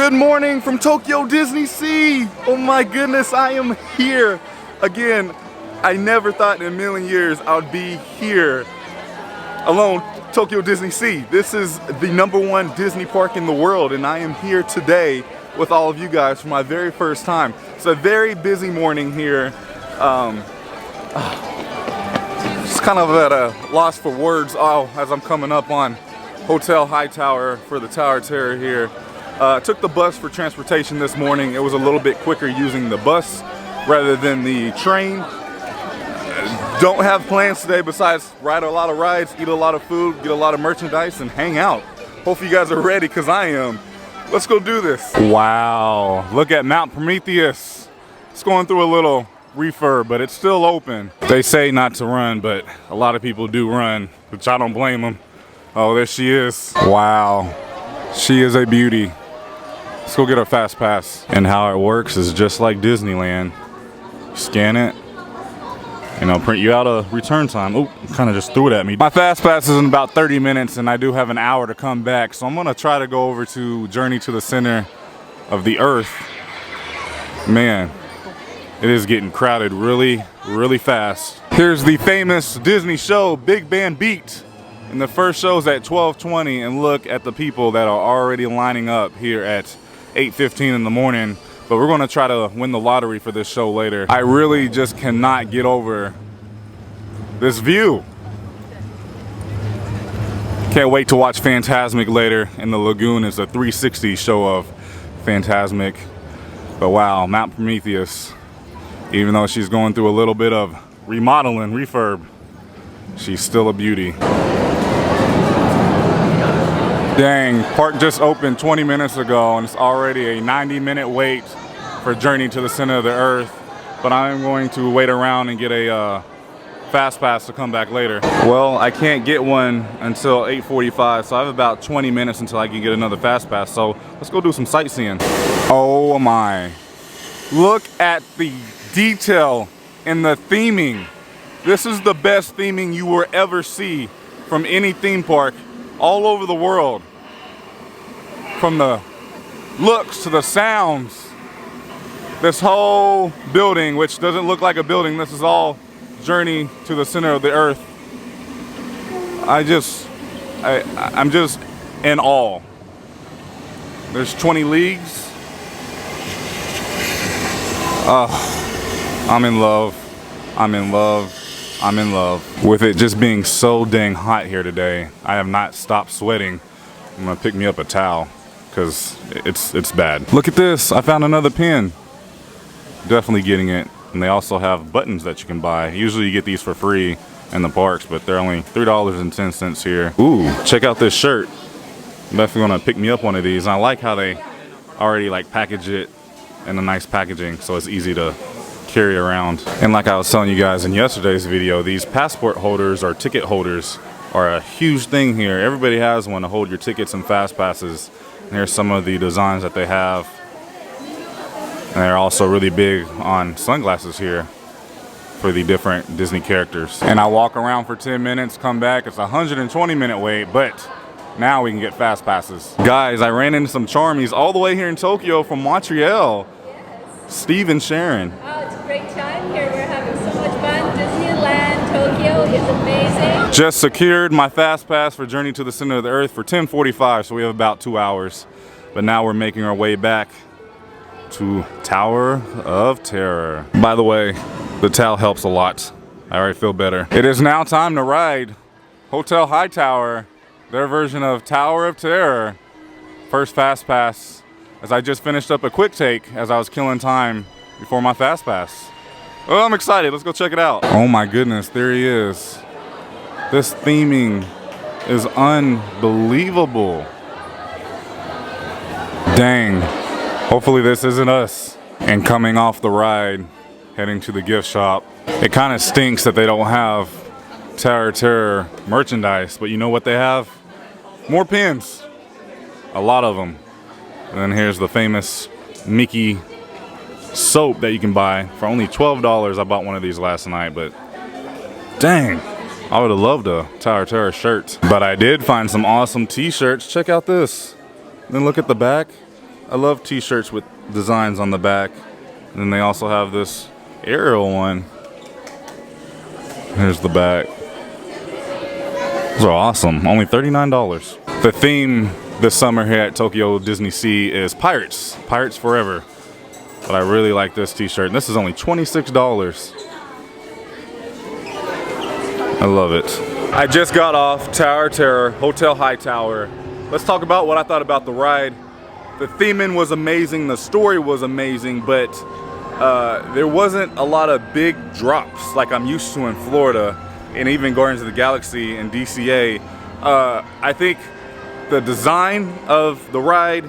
Good morning from Tokyo DisneySea. Oh my goodness, I am here again. I never thought in a million years I would be here alone, Tokyo DisneySea. This is the #1 Disney park in the world, and I am here today with all of you guys for my very first time. It's a very busy morning here. Just kind of at a loss for words as I'm coming up on Hotel Hightower for the Tower of Terror here. Took the bus for transportation this morning. It was a little bit quicker using the bus rather than the train. Don't have plans today besides ride a lot of rides, eat a lot of food, get a lot of merchandise, and hang out. Hopefully you guys are ready, because I am. Let's go do this. Wow, look at Mount Prometheus. It's going through a little refurb, but it's still open. They say not to run, but a lot of people do run, which I don't blame them. Oh, there she is. Wow, she is a beauty. Let's go get our Fastpass. And how it works is just like Disneyland. Scan it, and I'll print you out a return time. Oh, kind of just threw it at me. My Fastpass is in about 30 minutes, and I do have an hour to come back. So I'm gonna try to go over to Journey to the Center of the Earth. Man, it is getting crowded really, really fast. Here's the famous Disney show, Big Band Beat. And the first show's at 12:20, and look at the people that are already lining up here at 8:15 in the morning. But we're gonna try to win the lottery for this show later. I really just cannot get over this view. Can't wait to watch Fantasmic later, and the Lagoon is a 360 show of Fantasmic. But wow, Mount Prometheus, even though she's going through a little bit of remodeling, refurb, she's still a beauty. Dang, park just opened 20 minutes ago, and it's already a 90-minute wait for Journey to the Center of the Earth. But I'm going to wait around and get a Fastpass to come back later. Well, I can't get one until 8:45, so I have about 20 minutes until I can get another Fastpass. So let's go do some sightseeing. Oh my. Look at the detail in the theming. This is the best theming you will ever see from any theme park all over the world. From the looks to the sounds. This whole building, which doesn't look like a building, this is all Journey to the Center of the Earth. I'm just in awe. There's 20 leagues. I'm in love. I'm in love. I'm in love. With it just being so dang hot here today, I have not stopped sweating. I'm gonna pick me up a towel, because it's bad. Look at this, I found another pin. Definitely getting it. And they also have buttons that you can buy. Usually you get these for free in the parks, but they're only $3.10 here. Ooh, check out this shirt. I'm definitely gonna pick me up one of these. And I like how they already like package it in a nice packaging, so it's easy to carry around. And like I was telling you guys in yesterday's video, these passport holders or ticket holders are a huge thing here. Everybody has one to hold your tickets and fast passes. And here's some of the designs that they have. And they're also really big on sunglasses here for the different Disney characters. And I walk around for 10 minutes, come back, it's a 120-minute wait, but now we can get fast passes. Guys, I ran into some charmies all the way here in Tokyo from Montreal. Yes. Steve and Sharon. Oh, it's a great time here. We're having so much fun. Disneyland, Tokyo is amazing. Just secured my fast pass for Journey to the Center of the Earth for 10:45, so we have about 2 hours. But now we're making our way back to Tower of Terror. By the way, the towel helps a lot. I already feel better. It is now time to ride Hotel Hightower, their version of Tower of Terror. First fast pass, as I just finished up a quick take as I was killing time before my fast pass. Well, I'm excited. Let's go check it out. Oh my goodness, there he is. This theming is unbelievable. Dang. Hopefully this isn't us. And coming off the ride, heading to the gift shop. It kind of stinks that they don't have Tower of Terror merchandise, but you know what they have? More pins. A lot of them. And then here's the famous Mickey soap that you can buy for only $12. I bought one of these last night, but dang, I would have loved a Tower of Terror shirt. But I did find some awesome t-shirts. Check out this. Then look at the back. I love t-shirts with designs on the back. And then they also have this Ariel one. Here's the back. Those are awesome. Only $39. The theme this summer here at Tokyo DisneySea is pirates. Pirates forever. But I really like this t-shirt. And this is only $26. I love it. I just got off Tower Terror, Hotel Hightower. Let's talk about what I thought about the ride. The theming was amazing, the story was amazing, but there wasn't a lot of big drops like I'm used to in Florida and even Guardians of the Galaxy and DCA. I think the design of the ride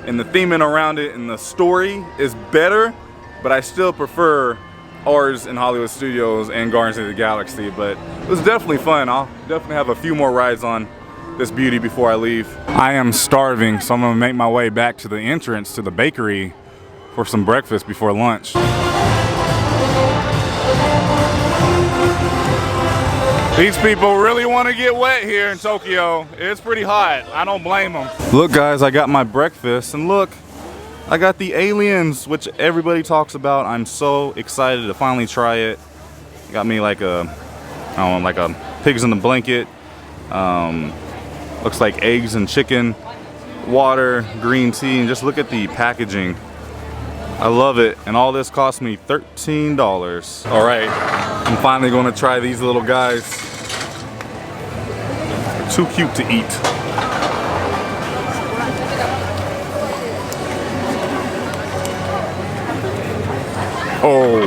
and the theming around it and the story is better, but I still prefer ours in Hollywood Studios and Guardians of the Galaxy. But it was definitely fun. I'll definitely have a few more rides on this beauty before I leave. I am starving, so I'm gonna make my way back to the entrance to the bakery for some breakfast before lunch. These people really want to get wet here in Tokyo. It's pretty hot. I don't blame them. Look guys, I got my breakfast, and look, I got the aliens, which everybody talks about. I'm so excited to finally try it. Got me like a, I don't know, like a pigs in the blanket. Looks like eggs and chicken, water, green tea, and just look at the packaging. I love it, and all this cost me $13. All right, I'm finally gonna try these little guys. They're too cute to eat. Oh,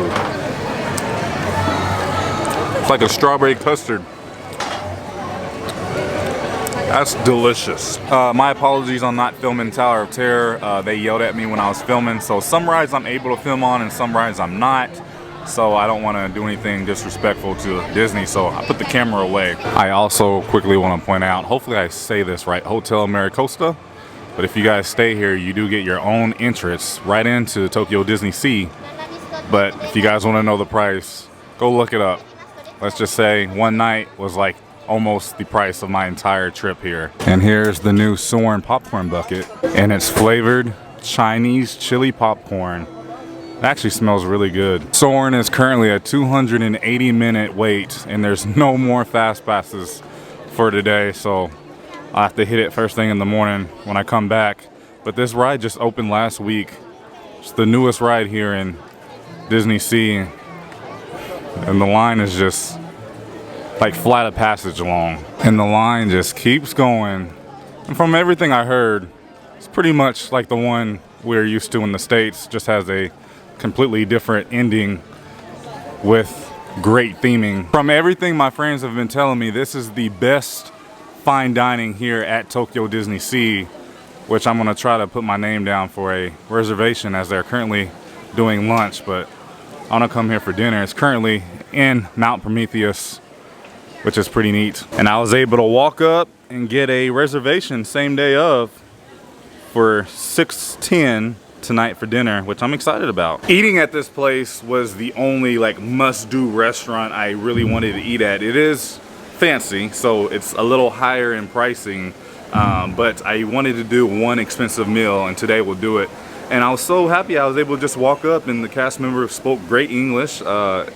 it's like a strawberry custard. That's delicious. My apologies on not filming Tower of Terror. They yelled at me when I was filming, so some rides I'm able to film on and some rides I'm not. So I don't want to do anything disrespectful to Disney, so I put the camera away. I also quickly want to point out, hopefully I say this right, Hotel Maricosta. But if you guys stay here, you do get your own entrance right into Tokyo DisneySea. But if you guys want to know the price, go look it up. Let's just say one night was like almost the price of my entire trip here. And here's the new Soarin' popcorn bucket, and it's flavored Chinese chili popcorn. It actually smells really good. Soarin' is currently a 280-minute wait, and there's no more fast passes for today, so I'll have to hit it first thing in the morning when I come back. But this ride just opened last week. It's the newest ride here in DisneySea, and the line is just like Flight of Passage long, and the line just keeps going. And from everything I heard, it's pretty much like the one we're used to in the States, just has a completely different ending with great theming. From everything my friends have been telling me, this is the best fine dining here at Tokyo DisneySea, which I'm gonna try to put my name down for a reservation as they're currently doing lunch, but I wanna come here for dinner. It's currently in Mount Prometheus, which is pretty neat. And I was able to walk up and get a reservation same day of for 6:10 tonight for dinner, which I'm excited about. Eating at this place was the only like must-do restaurant I really wanted to eat at. It is fancy, so it's a little higher in pricing, but I wanted to do one expensive meal, and today we'll do it. And I was so happy I was able to just walk up, and the cast member spoke great English, got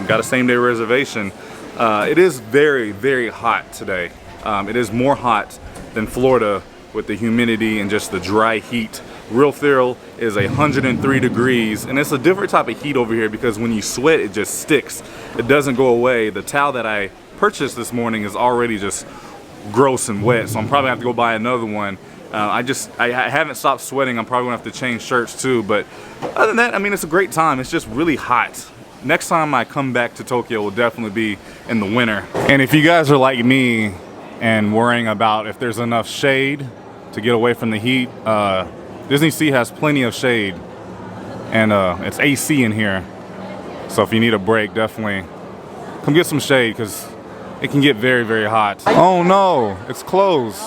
a same-day reservation. It is very, very hot today. It is more hot than Florida with the humidity and just the dry heat. Real feel is 103 degrees, and it's a different type of heat over here because when you sweat, it just sticks. It doesn't go away. The towel that I purchased this morning is already just gross and wet, so I'm probably gonna have to go buy another one. I haven't stopped sweating. I'm probably gonna have to change shirts too, but other than that, I mean, it's a great time. It's just really hot. Next time I come back to Tokyo will definitely be in the winter. And if you guys are like me and worrying about if there's enough shade to get away from the heat, DisneySea has plenty of shade, and it's AC in here. So if you need a break, definitely come get some shade because it can get very, very hot. Oh no, it's closed.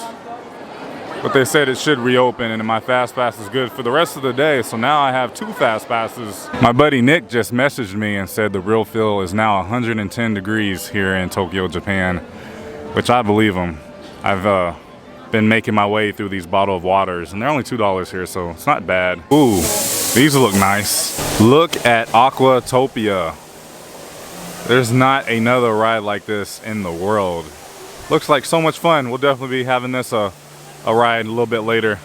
But they said it should reopen, and my fast pass is good for the rest of the day, so now I have 2 fast passes. My buddy Nick just messaged me and said the real feel is now 110 degrees here in Tokyo, Japan, which I believe him. I've been making my way through these bottled waters, and they're only $2 here, so it's not bad. Ooh, these look nice. Look at Aquatopia. There's not another ride like this in the world. Looks like so much fun. We'll definitely be having this a ride a little bit later.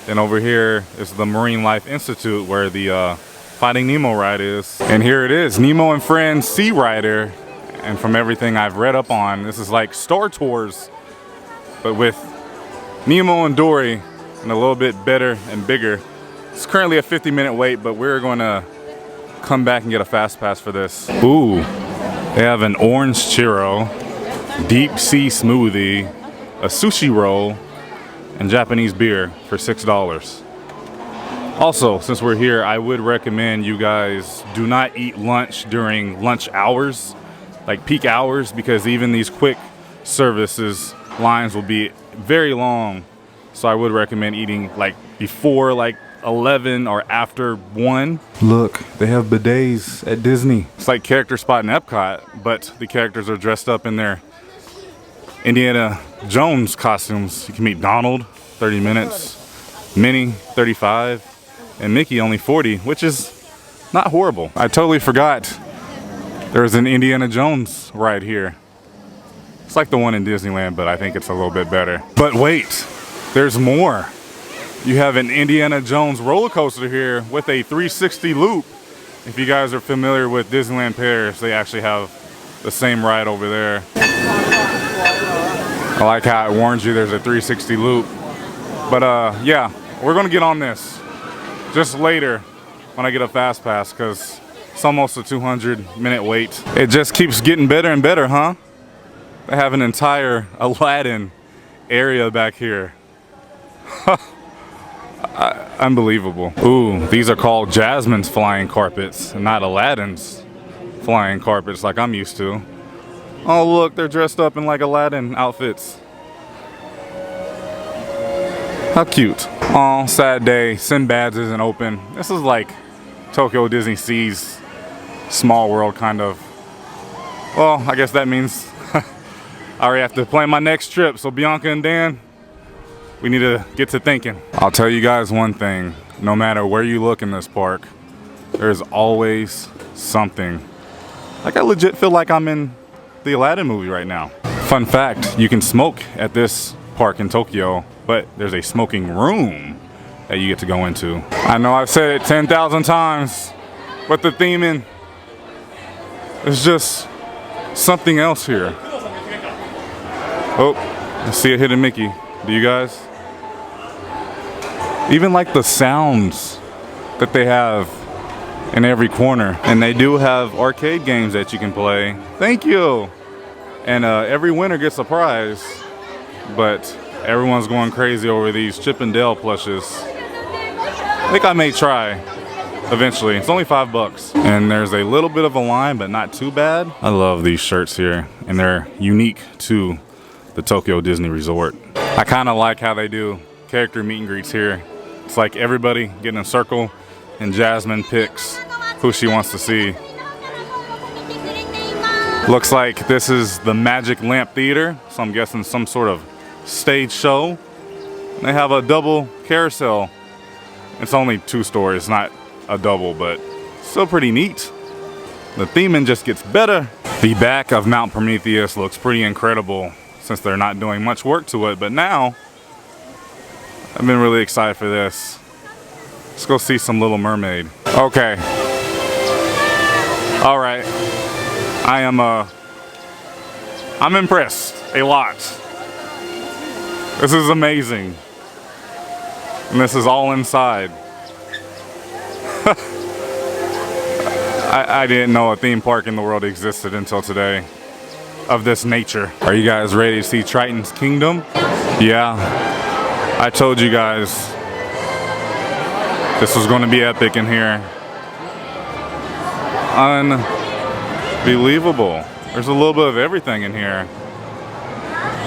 And over here is the Marine Life Institute where the Finding Nemo ride is. And here it is, Nemo and Friends Searider. And from everything I've read up on, this is like Star Tours, but with Nemo and Dory and a little bit better and bigger. It's currently a 50-minute wait, but we're gonna come back and get a fast pass for this. Ooh, they have an orange churro, deep sea smoothie, a sushi roll, and Japanese beer for $6. Also, since we're here, I would recommend you guys do not eat lunch during lunch hours, like peak hours, because even these quick services lines will be very long. So I would recommend eating like before like 11 or after 1. Look, they have bidets at Disney. It's like character spot in Epcot, but the characters are dressed up in their Indiana Jones costumes. You can meet Donald, 30 minutes, Minnie, 35, and Mickey only 40, which is not horrible. I totally forgot there's an Indiana Jones ride here. It's like the one in Disneyland, but I think it's a little bit better. But wait, there's more. You have an Indiana Jones roller coaster here with a 360 loop. If you guys are familiar with Disneyland Paris, they actually have the same ride over there. I like how it warns you there's a 360 loop. But yeah, we're gonna get on this just later when I get a fast pass, because it's almost a 200-minute wait. It just keeps getting better and better, huh? They have an entire Aladdin area back here. Unbelievable. Ooh, these are called Jasmine's flying carpets, and not Aladdin's flying carpets like I'm used to. Oh look, they're dressed up in like Aladdin outfits. How cute. Oh, sad day, Sinbad's isn't open. This is like Tokyo DisneySea's Small World kind of. Well, I guess that means I already have to plan my next trip. So Bianca and Dan, we need to get to thinking. I'll tell you guys one thing, no matter where you look in this park, there's always something. Like I legit feel like I'm in the Aladdin movie right now. Fun fact, you can smoke at this park in Tokyo, but there's a smoking room that you get to go into. I know I've said it 10,000 times, but the theming is just something else here. Oh, I see a hidden Mickey. Do you guys? Even like the sounds that they have in every corner. And they do have arcade games that you can play. Thank you. And every winner gets a prize. But everyone's going crazy over these Chip and Dale plushes. I think I may try eventually. It's only $5. And there's a little bit of a line, but not too bad. I love these shirts here. And they're unique to the Tokyo Disney Resort. I kind of like how they do character meet and greets here. It's like everybody getting in a circle and Jasmine picks who she wants to see. Looks like this is the Magic Lamp Theater, so I'm guessing some sort of stage show. They have a double carousel. It's only 2 stories, not a double, but still pretty neat. The theming just gets better. The back of Mount Prometheus looks pretty incredible since they're not doing much work to it, but now I've been really excited for this. Let's go see some Little Mermaid. Okay. All right. I'm impressed a lot. This is amazing. And this is all inside. I didn't know a theme park in the world existed until today of this nature. Are you guys ready to see Triton's Kingdom? Yeah, I told you guys this was going to be epic in here. Unbelievable. There's a little bit of everything in here.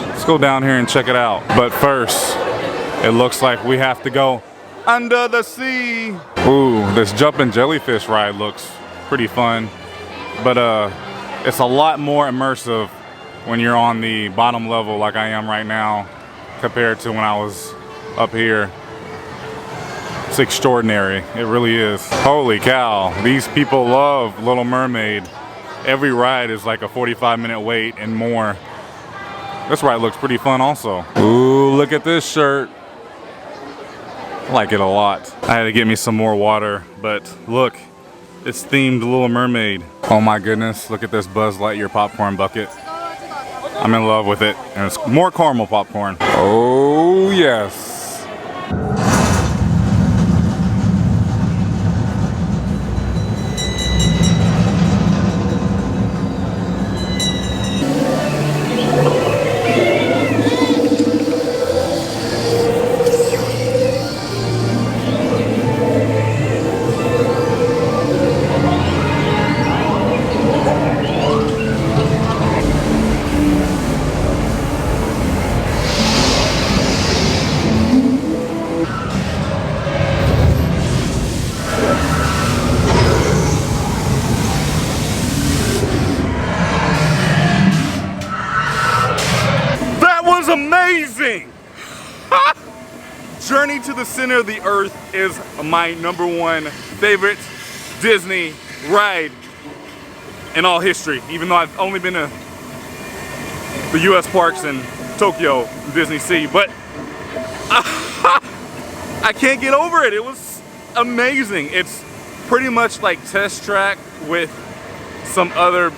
Let's go down here and check it out. But first, it looks like we have to go under the sea. Ooh, this Jumpin' Jellyfish ride looks pretty fun. But it's a lot more immersive when you're on the bottom level like I am right now, compared to when I was up here. It's extraordinary, it really is. Holy cow, these people love Little Mermaid. Every ride is like a 45-minute wait and more. This ride looks pretty fun also. Ooh, look at this shirt. I like it a lot. I had to get me some more water, but look, it's themed Little Mermaid. Oh my goodness, look at this Buzz Lightyear popcorn bucket. I'm in love with it, and it's more caramel popcorn. Oh yes. Amazing! Journey to the Center of the Earth is my #1 favorite Disney ride in all history, even though I've only been to the US parks in Tokyo DisneySea, but I can't get over it. It was amazing. It's pretty much like Test Track with some other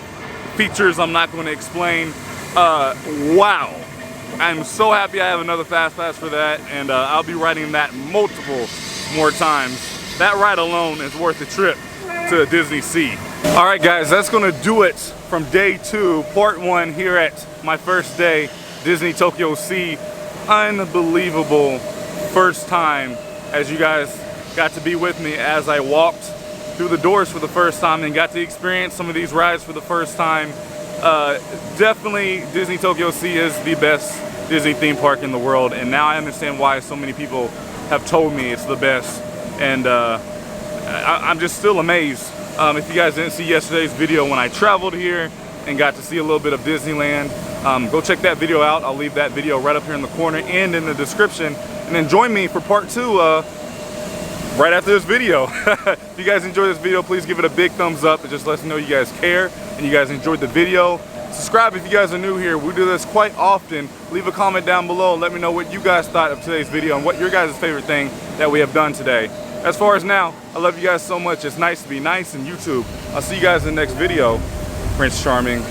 features I'm not going to explain. Wow. I'm so happy I have another Fastpass for that, and I'll be riding that multiple more times. That ride alone is worth the trip to DisneySea. All right, guys, that's gonna do it from day 2, part 1 here at my first day, Disney Tokyo Sea. Unbelievable first time, as you guys got to be with me as I walked through the doors for the first time and got to experience some of these rides for the first time. Definitely Disney Tokyo Sea is the best Disney theme park in the world, and now I understand why so many people have told me it's the best, and I'm just still amazed. If you guys didn't see yesterday's video when I traveled here and got to see a little bit of Disneyland, go check that video out. I'll leave that video right up here in the corner and in the description, and then join me for part 2 right after this video. If you guys enjoyed this video, please give it a big thumbs up. It just lets me know you guys care and you guys enjoyed the video. Subscribe if you guys are new here. We do this quite often. Leave a comment down below. Let me know what you guys thought of today's video and what your guys' favorite thing that we have done today. As far as now, I love you guys so much. It's nice to be nice, and YouTube. I'll see you guys in the next video. Prince Charming.